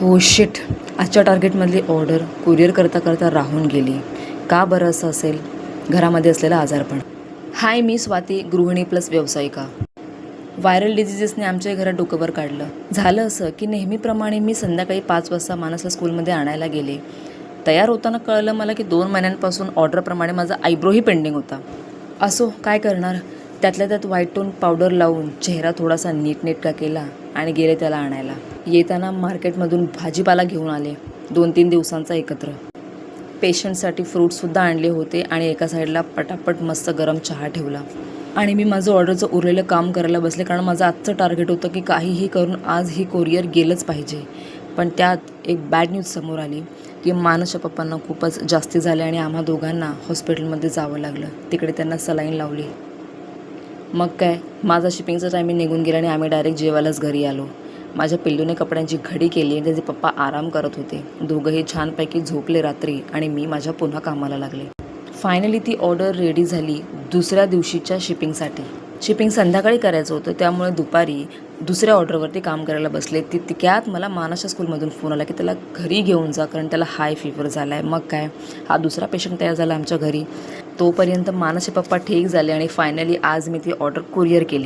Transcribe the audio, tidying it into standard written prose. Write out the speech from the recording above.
हो शिट. आजच्या टार्गेटमधली order courier करता करता राहून गेली. का बरं असं असेल? घरामध्ये असलेला आजारपण. हाय, मी स्वाती, गृहिणी प्लस व्यावसायिका. व्हायरल डिझिजेसने आमच्या घरात डोकंवर काढलं. झालं असं की नेहमीप्रमाणे मी संध्याकाळी 5 वाजता मानसला स्कूलमध्ये आणायला गेले. तयार होताना कळलं मला की 2 महिन्यांपासून ऑर्डरप्रमाणे माझा आयब्रोही पेंडिंग होता. असो, काय करणार. त्यातल्या त्यात व्हाईट टोन पावडर लावून चेहरा थोडासा नीटनेटका केला आणि गेले त्याला आणायला. येताना मार्केटमधून भाजीपाला घेऊन आले, 2-3 दिवसांचा एकत्र. पेशंटसाठी फ्रूटसुद्धा आणले होते आणि एका साईडला पटापट मस्त गरम चहा ठेवला. आणि मी माझं ऑर्डरचं उरलेलं काम करायला बसले, कारण माझं आजचं टार्गेट होतं की काहीही करून आज ही कोरिअर गेलंच पाहिजे. पण त्यात एक बॅड न्यूज समोर आली की मानसच्या पप्पांना खूपच जास्ती झाले आणि आम्हा दोघांना हॉस्पिटलमध्ये जावं लागलं. तिकडे त्यांना सलाईन लावली. मग काय, माझा शिपिंगचा टायमिंग निघून गेला आणि आम्ही डायरेक्ट जेवायलाच घरी आलो. माझ्या पिल्लूने कपड्यांची घडी केली आणि त्याचे पप्पा आराम करत होते. दोघंही छानपैकी झोपले रात्री आणि मी माझ्या पुन्हा कामाला लागले. फायनली ती ऑर्डर रेडी झाली दुसऱ्या दिवशीच्या शिपिंगसाठी. शिपिंग संध्याकाळी करायचं होतं, त्यामुळे दुपारी दुसऱ्या ऑर्डरवरती काम करायला बसले. तितक्यात मला मानसच्या स्कूलमधून फोन आला की त्याला घरी घेऊन जा, कारण त्याला हाय फीवर झाला आहे. मग काय, हा दुसरा पेशंट तयार झाला आमच्या घरी. तोपर्यंत मानसचे पप्पा ठीक झाले आणि फायनली आज मी ती ऑर्डर कुरिअर केली.